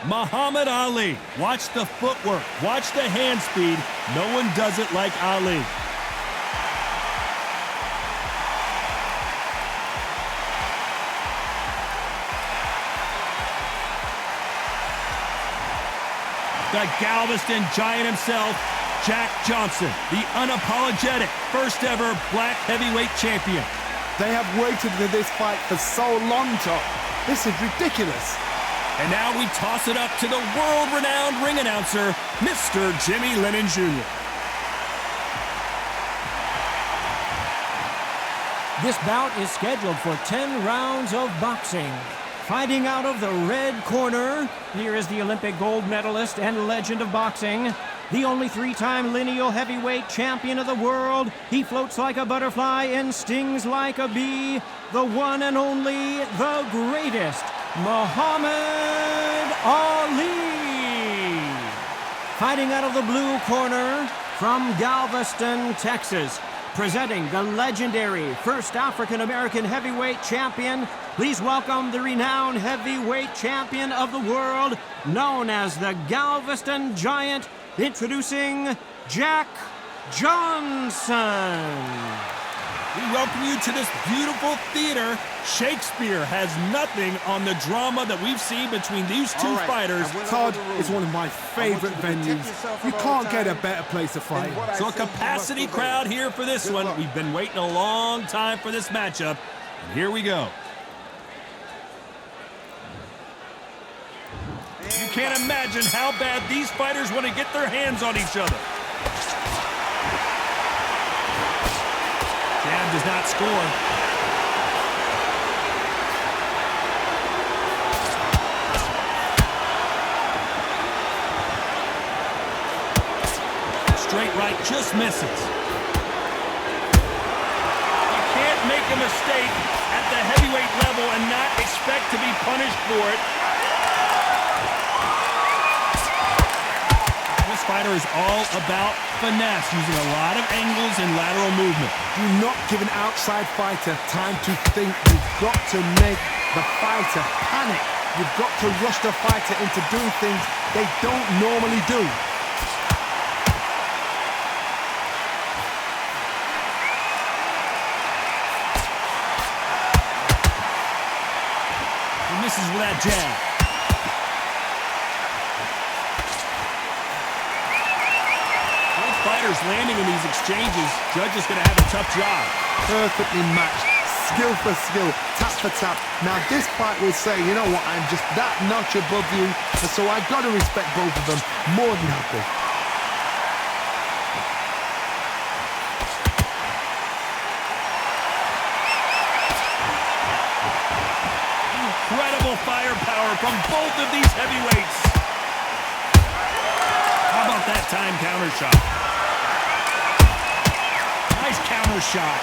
Muhammad Ali. Watch the footwork. Watch the hand speed. No one does it like Ali. The Galveston Giant himself, Jack Johnson, the unapologetic first ever black heavyweight champion. They have waited for this fight for so long, Tom. This is ridiculous. And now we toss it up to the world-renowned ring announcer, Mr. Jimmy Lennon Jr. This bout is scheduled for 10 rounds of boxing. Fighting out of the red corner, here is the Olympic gold medalist and legend of boxing, the only three-time lineal heavyweight champion of the world. He floats like a butterfly and stings like a bee. The one and only, the greatest, Muhammad Ali. Fighting out of the blue corner, from Galveston, Texas, presenting the legendary first African-American heavyweight champion, please welcome the renowned heavyweight champion of the world, known as the Galveston Giant, introducing Jack Johnson. We welcome you to this beautiful theater. Shakespeare has nothing on the drama that we've seen between these two fighters. Todd, it's one of my favorite venues. You can't get a better place to fight. So a capacity crowd here for this one. We've been waiting a long time for this matchup. And here we go. You can't imagine how bad these fighters want to get their hands on each other. Jab does not score. Straight right just misses. You can't make a mistake at the heavyweight level and not expect to be punished for it. This fighter is all about finesse, using a lot of angles and lateral movement. Do not give an outside fighter time to think. You've got to make the fighter panic. You've got to rush the fighter into doing things they don't normally do. He misses with that jab. Fighters landing in these exchanges. Judge is going to have a tough job. Perfectly matched, skill for skill, tap for tap. Now this fight will say, you know what, I'm just that notch above you, and so I've got to respect both of them more than happy. Incredible firepower from both of these heavyweights. How about that time counter shot? Nice counter shot.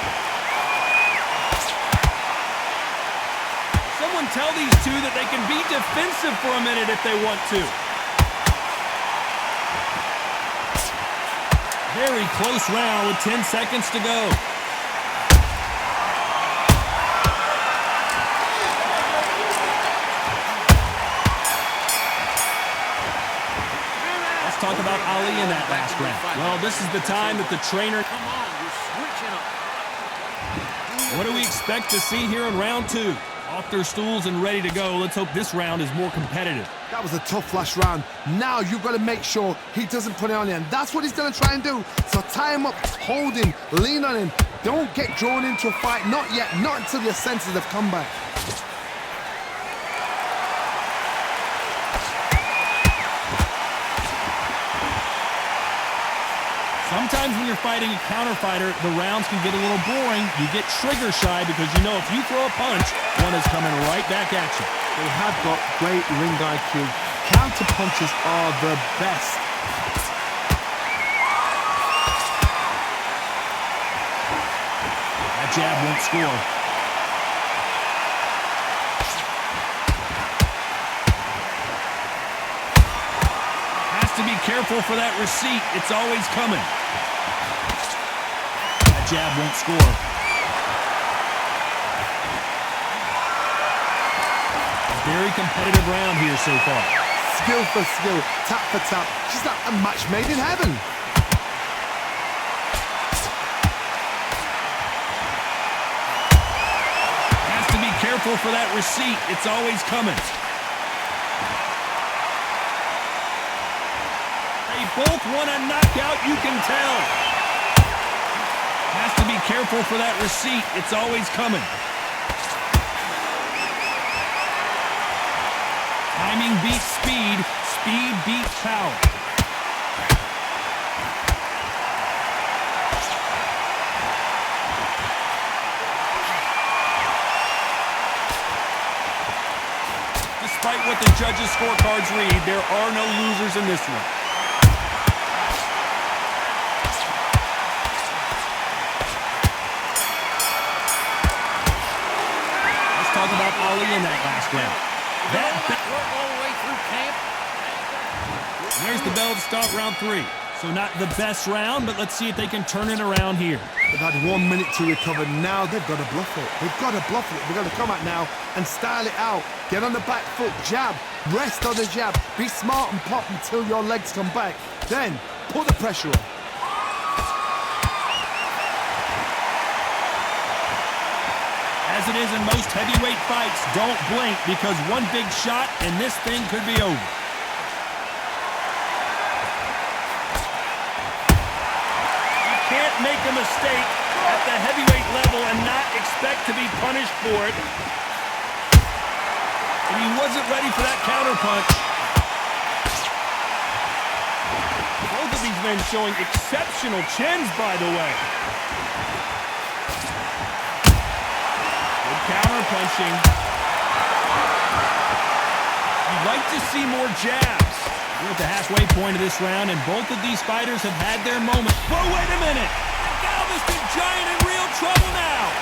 Someone tell these two that they can be defensive for a minute if they want to. Very close round with 10 seconds to go. Let's talk about Ali in that last round. Well, this is the time that the trainer... What do we expect to see here in round two? Off their stools and ready to go. Let's hope this round is more competitive. That was a tough last round. Now you've got to make sure he doesn't put it on you, and that's what he's going to try and do. So tie him up, hold him, lean on him. Don't get drawn into a fight. Not yet. Not until your senses have come back. Sometimes when you're fighting a counter fighter, the rounds can get a little boring. You get trigger shy because you know if you throw a punch, one is coming right back at you. They have got great ring IQ. Counter punches are the best. That jab won't score. Has to be careful for that receipt. It's always coming. Jab won't score. A very competitive round here so far. skill for skill, tap for tap. She's like a match made in heaven. Has to be careful for that receipt. It's always coming. They both want a knockout, you can tell. Has to be careful for that receipt. It's always coming. Timing beats speed. Speed beats power. Despite what the judges' scorecards read, there are no losers in this one. Let's talk about Ali in that last round. Work all the way through camp. There's the bell to start round 3. So not the best round, but let's see if they can turn it around here. They've had 1 minute to recover. Now they've got to bluff it. They've got to bluff it. They've got to come out now and style it out. Get on the back foot, jab, rest on the jab. Be smart and pop until your legs come back. Then put the pressure on. As it is in most heavyweight fights, don't blink because one big shot and this thing could be over. You can't make a mistake at the heavyweight level and not expect to be punished for it. And he wasn't ready for that counterpunch. Both of these men showing exceptional chins, by the way. Counter-punching. You'd like to see more jabs. We're at the halfway point of this round, and both of these fighters have had their moment. Whoa, wait a minute! The Galveston Giant in real trouble now!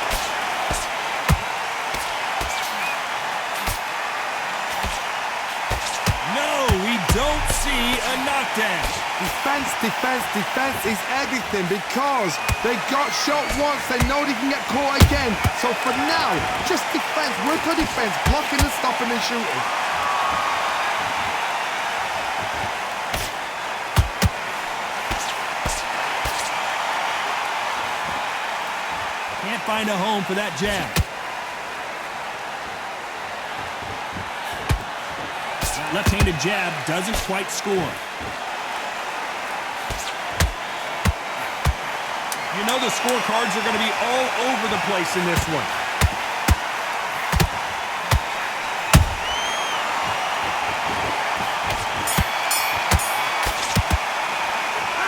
No, we don't see a knockdown. Defense, defense, defense is everything because they got shot once. They know they can get caught again. So for now, just defense. Work on defense. Blocking and stopping and shooting. Can't find a home for that jab. That left-handed jab doesn't quite score. You know the scorecards are going to be all over the place in this one.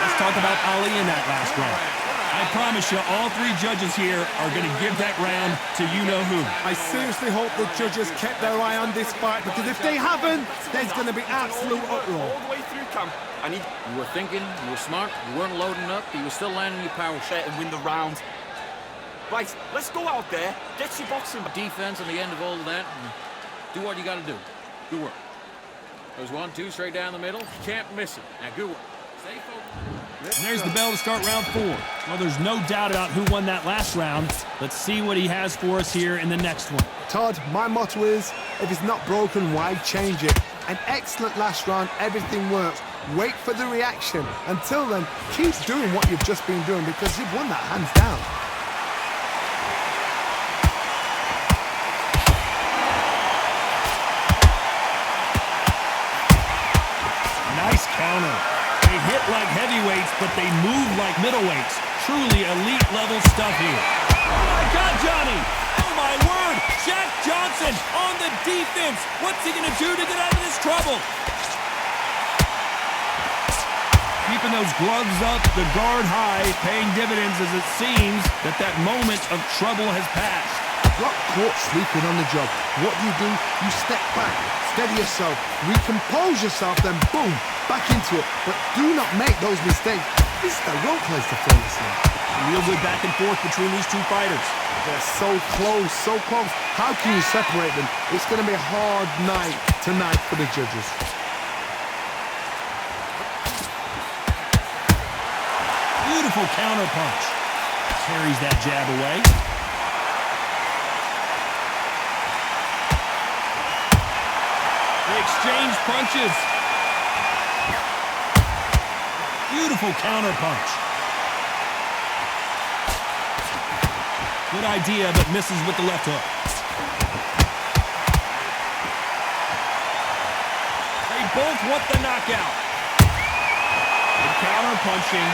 Let's talk about Ali in that last round. I promise you, all 3 judges here are going to give that round to you-know-who. I seriously hope the judges kept their eye on this fight, because if they haven't, there's going to be absolute uproar. All the way through camp. You were thinking, you were smart, you weren't loading up, but you were still landing your power shot and win the round. Right, let's go out there, get your boxing. Defense on the end of all of that, and do what you got to do. Good work. There's 1, 2 straight down the middle. You can't miss it. Now, good work. Stay focused. And there's the bell to start round 4. Well, there's no doubt about who won that last round. Let's see what he has for us here in the next one. Todd, my motto is, if it's not broken, why change it? An excellent last round, everything works. Wait for the reaction. Until then, keep doing what you've just been doing because you've won that hands down. Nice counter. They hit like heavyweights, but they move like middleweights. Truly elite level stuff here. Oh my God, Johnny! Oh my word! Jack Johnson on the defense. What's he gonna do to get out of this trouble? Keeping those gloves up, the guard high, paying dividends as it seems that moment of trouble has passed. Got caught sleeping on the job. What do? You step back, steady yourself, recompose yourself, then boom, back into it. But do not make those mistakes. This is the wrong place to fall asleep. Real good back and forth between these 2 fighters. They're so close, so close. How can you separate them? It's going to be a hard night tonight for the judges. Beautiful counter punch. Carries that jab away. They exchange punches. Beautiful counter punch. Good idea, but misses with the left hook. They both want the knockout. Good counter punching.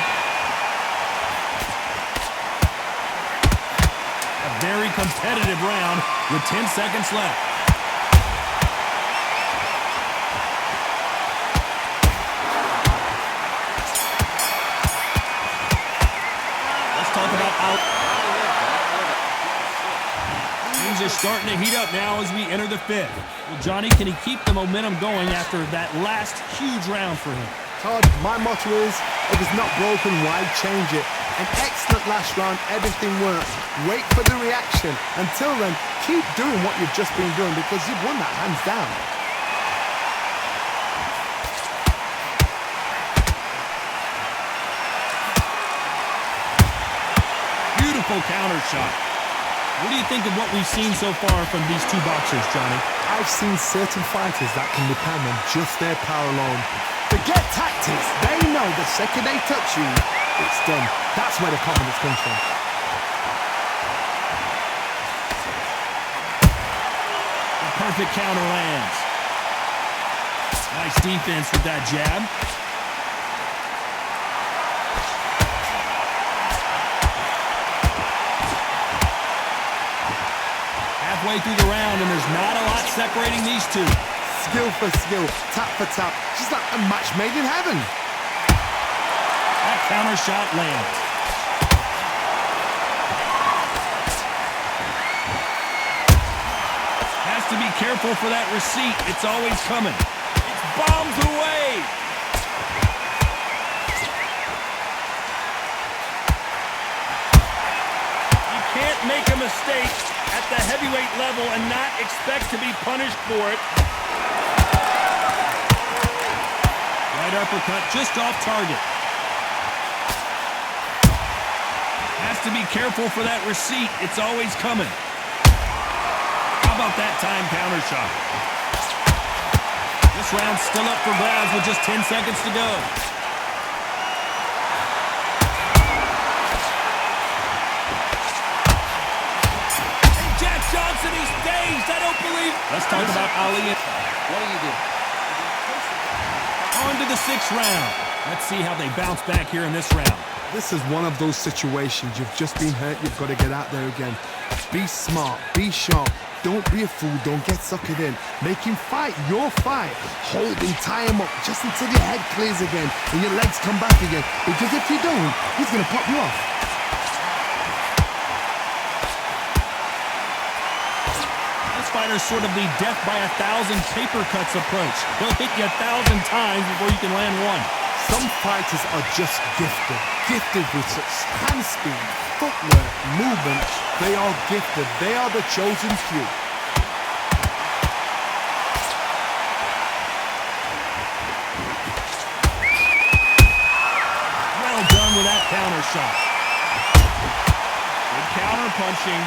A very competitive round with 10 seconds left. Let's talk about Things are starting to heat up now as we enter the fifth. Well, Johnny, can he keep the momentum going after that last huge round for him? Todd, my motto is, if it's not broken, why change it? An excellent last round, everything works. Wait for the reaction. Until then, keep doing what you've just been doing because you've won that hands down. Beautiful counter shot. What do you think of what we've seen so far from these two boxers, Johnny? I've seen certain fighters that can depend on just their power alone. Forget tactics. They know the second they touch you, it's done. That's where the confidence comes from. The perfect counter lands. Nice defense with that jab. Halfway through the round, and there's not a lot separating these two. Skill for skill, tap for tap, just like a match made in heaven. That counter shot lands. Has to be careful for that receipt. It's always coming. It's bombs away. You can't make a mistake at the heavyweight level and not expect to be punished for it. Right uppercut just off target. Has to be careful for that receipt. It's always coming. How about that time counter shot? This round's still up for grabs with just 10 seconds to go. Hey, Jack Johnson, he's dazed. I don't believe. Let's talk about Ali. What do you do? On to the sixth round. Let's see how they bounce back here in this round. This is one of those situations. You've just been hurt. You've got to get out there again. Be smart. Be sharp. Don't be a fool. Don't get suckered in. Make him fight your fight. Hold him, tie him up just until your head clears again and your legs come back again. Because if you don't, he's going to pop you off. This fighter's sort of the death by 1,000 paper cuts approach. He'll hit you 1,000 times before you can land one. Some fighters are just gifted. Gifted with such hand speed, footwork, movement. They are gifted. They are the chosen few. Well done with that counter shot. Good counter punching.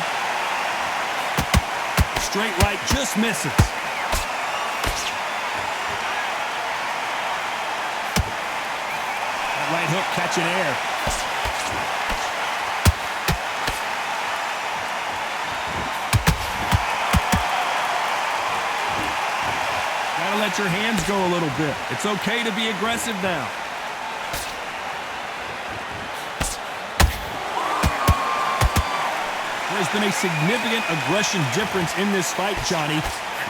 Straight right just misses. That right hook catching air. Gotta let your hands go a little bit. It's okay to be aggressive now. There's been a significant aggression difference in this fight, Johnny.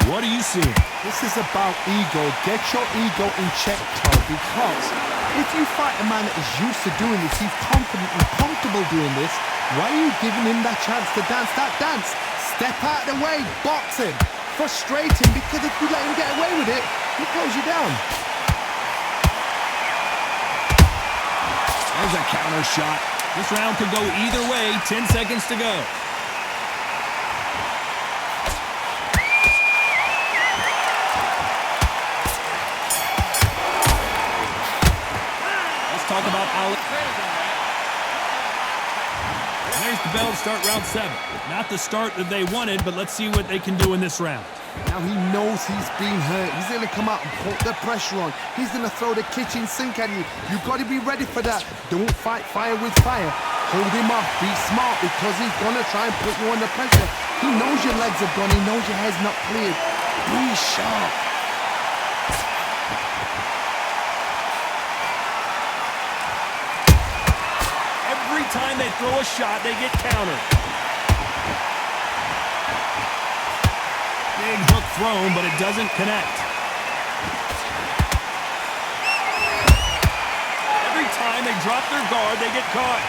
What are you seeing? This is about ego. Get your ego in check, Todd, because if you fight a man that is used to doing this, he's confident and comfortable doing this, why are you giving him that chance to dance that dance? Step out of the way, box him, frustrate him, because if you let him get away with it, he close you down. There's a counter shot. This round could go either way. 10 seconds to go. Talk about Ali. There's the bell to start round 7. Not the start that they wanted, but let's see what they can do in this round. Now he knows he's been hurt. He's going to come out and put the pressure on. He's going to throw the kitchen sink at you. You've got to be ready for that. Don't fight fire with fire. Hold him off. Be smart because he's going to try and put you under pressure. He knows your legs are gone. He knows your head's not cleared. Be sharp. Every time they throw a shot, they get countered. Big hook thrown, but it doesn't connect. Every time they drop their guard, they get caught.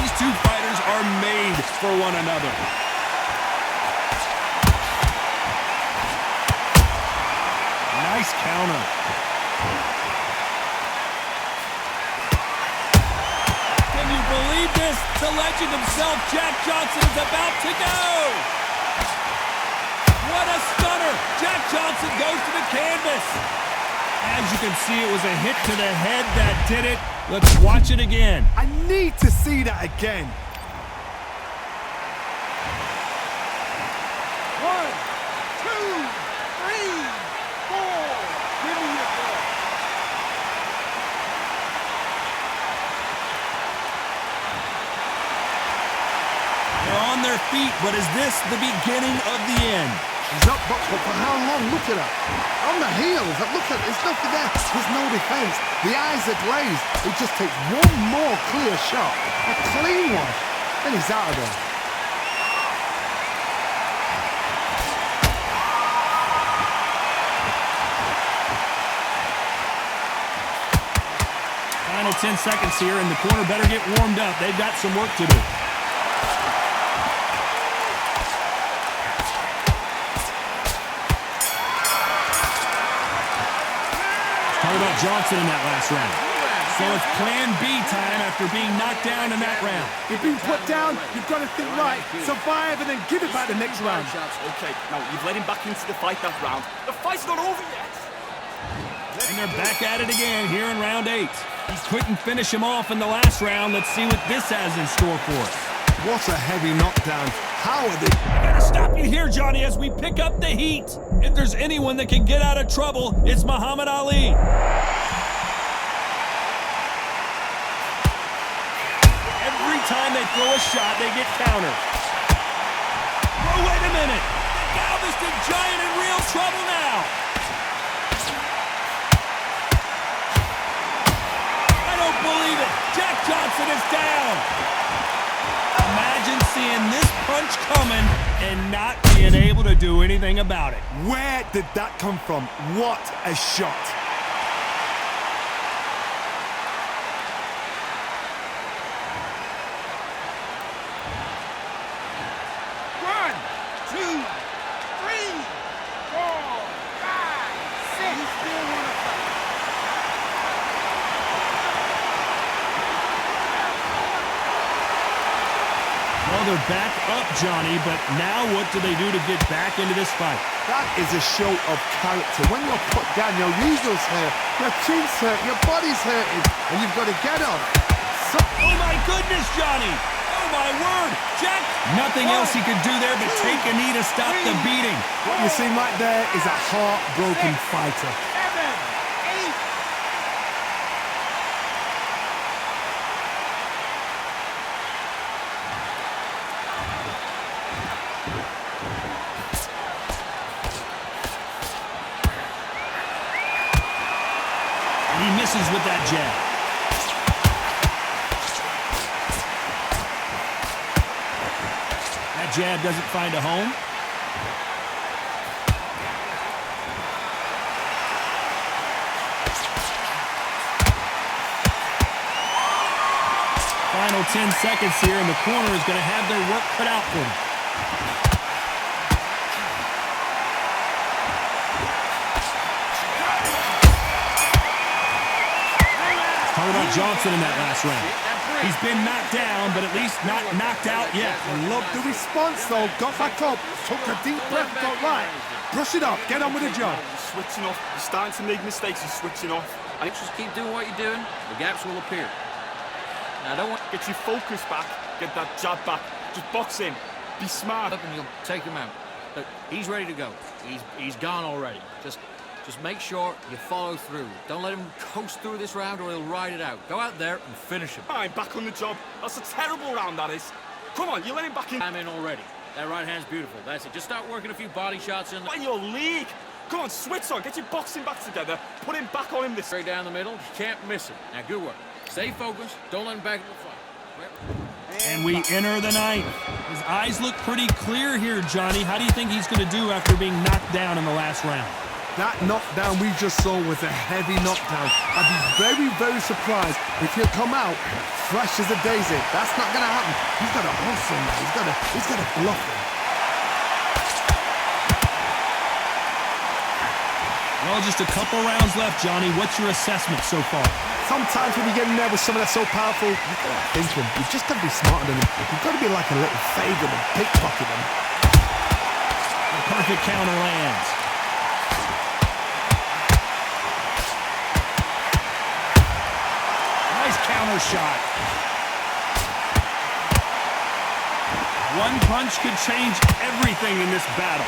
These two fighters are made for one another. Nice counter. Can you believe this? The legend himself, Jack Johnson, is about to go. What a stunner! Jack Johnson goes to the canvas. As you can see, it was a hit to the head that did it. Let's watch it again. I need to see that again. 1, 2, 3, 4. Give me your ball. They're on their feet, but is this the beginning of the end? He's up, but for how long? Look at that. On the heels. Look at there's nothing there. There's no defense. The eyes are glazed. It just takes one more clear shot. A clean one. And he's out of there. Final 10 seconds here, and the corner better get warmed up. They've got some work to do. Talk about Johnson in that last round. So it's plan B time after being knocked down in that round. You've been put down, you've got to think right, survive and then give it back the next round. Okay, now you've let him back into the fight that round. The fight's not over yet. And they're back at it again here in round 8. He couldn't finish him off in the last round. Let's see what this has in store for us. What a heavy knockdown. How are they? I gotta stop you here, Johnny, as we pick up the heat. If there's anyone that can get out of trouble, it's Muhammad Ali. Every time they throw a shot, they get countered. Oh, wait a minute. The Galveston Giant in real trouble now. I don't believe it. Jack Johnson is down. Imagine seeing this punch coming and not being able to do anything about it. Where did that come from? What a shot. One, two, three, four, five, six. You still want to fight? Well, they're back up, Johnny, but now what do they do to get back into this fight? That is a show of character. When you're put down, your weasel's hurt, your chin's hurt, your body's hurting, and you've got to get up. Oh, my goodness, Johnny! Oh, my word! Jack, nothing else he could do there but take a knee to stop the beating. What you see right there is a heartbroken fighter. 7, 8. He misses with that jab. That jab doesn't find a home. Final 10 seconds here, and the corner is going to have their work cut out for them. Talk about Johnson in that last round. He's been knocked down, but at least not knocked out yet. Love the response though, got back up, took a deep breath, got right. Brush it off, get on with the job. You're switching off. You're starting to make mistakes. You're switching off. I just keep doing what you're doing, the gaps will appear. Now, I don't want... Get your focus back. Get that jab back. Just box in. Be smart. Up and you'll take him out. Look, he's ready to go. He's gone already. Just make sure you follow through. Don't let him coast through this round or he'll ride it out. Go out there and finish him. I'm back on the job. That's a terrible round, that is. Come on, you let him back in. I'm in already. That right hand's beautiful. That's it. Just start working a few body shots in. In your league. Come on, switch on. Get your boxing back together. Put him back on him this. Straight down the middle. You can't miss him. Now, good work. Stay focused. Don't let him back into the fight. And we enter the ninth. His eyes look pretty clear here, Johnny. How do you think he's going to do after being knocked down in the last round? That knockdown we just saw was a heavy knockdown. I'd be very, very surprised if he'll come out fresh as a daisy. That's not going to happen. He's got to hustle now. He's got to bluff him. Well, just a couple rounds left, Johnny. What's your assessment so far? Sometimes when you get in there with someone that's so powerful, you've got to think him. You've just got to be smarter than him. You've got to be like a little favourite and pickpocket him. The perfect counter lands. Nice counter shot. One punch could change everything in this battle.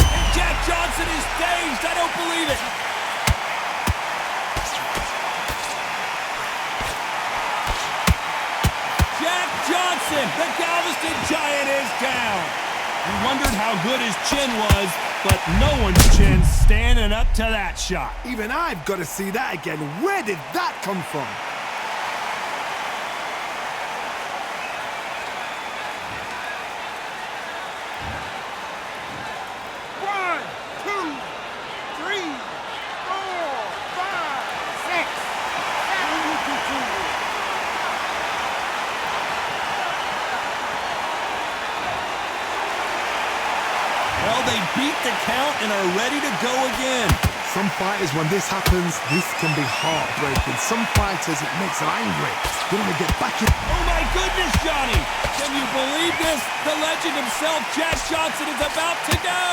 And Jack Johnson is dazed. I don't believe it. Jack Johnson, the Galveston Giant, is down. We wondered how good his chin was, but no one's chin standing up to that shot. Even I've got to see that again. Where did that come from? Well, they beat the count and are ready to go again. Some fighters, when this happens, this can be heartbreaking. Some fighters, it makes them angry. They want to get back in. Oh my goodness, Johnny! Can you believe this? The legend himself, Jack Johnson, is about to go!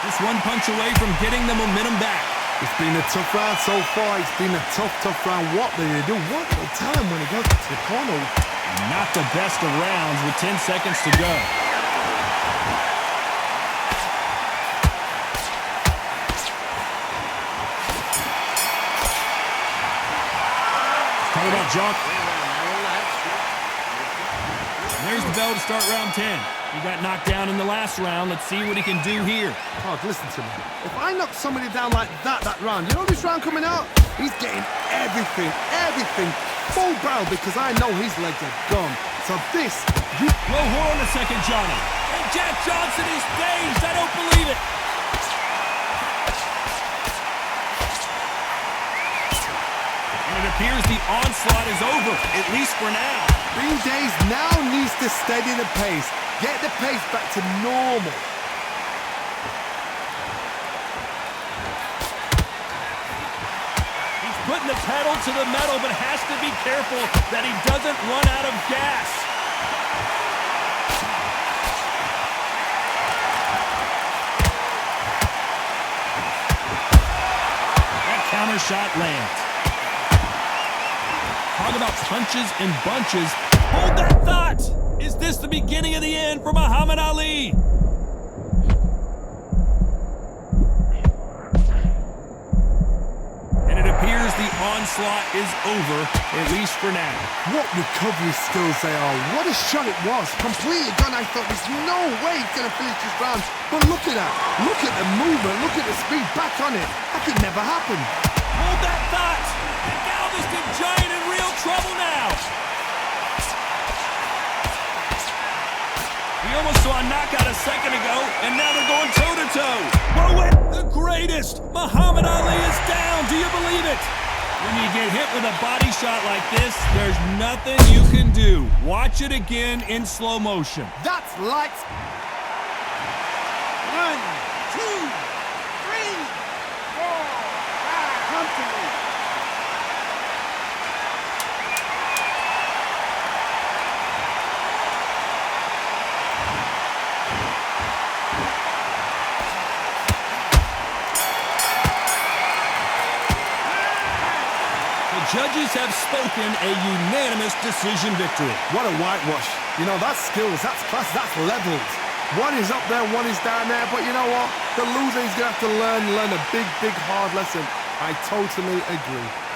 Just one punch away from getting the momentum back. It's been a tough round so far. It's been a tough round. What do they do? What do they tell him when he goes to the corner? Not the best of rounds with 10 seconds to go. Talk about junk. There's the bell to start round 10. He got knocked down in the last round. Let's see what he can do here. Oh, listen to me. If I knock somebody down like that round, you know this round coming out? He's getting everything, full barrel, because I know his legs are gone. So this, Whoa, hold on a second, Johnny. And Jack Johnson is dazed. I don't believe it. And it appears the onslaught is over, at least for now. being dazed now needs to steady the pace. Get the pace back to normal. Putting the pedal to the metal, but has to be careful that he doesn't run out of gas. That counter shot lands. Talk about punches and bunches. Hold that thought! Is this the beginning of the end for Muhammad Ali? The onslaught is over, at least for now. What recovery skills they are. What a shot it was. Completely gone. I thought there's no way he's going to finish this round. But look at that. Look at the movement. Look at the speed. Back on it. That could never happen. Hold that thought. The Galveston Giant in real trouble now. We almost saw a knockout a second ago, and now they're going toe-to-toe. The greatest. Muhammad Ali is down. Do you believe it? When you get hit with a body shot like this, there's nothing you can do. Watch it again in slow motion. That's lights. 1, 2, 3, 4, 5. Come to me. judges have spoken a unanimous decision victory. What a whitewash. You know, that's skills, that's class, that's levels. One is up there, one is down there, but you know what? The loser is going to have to learn a big, big, hard lesson. I totally agree.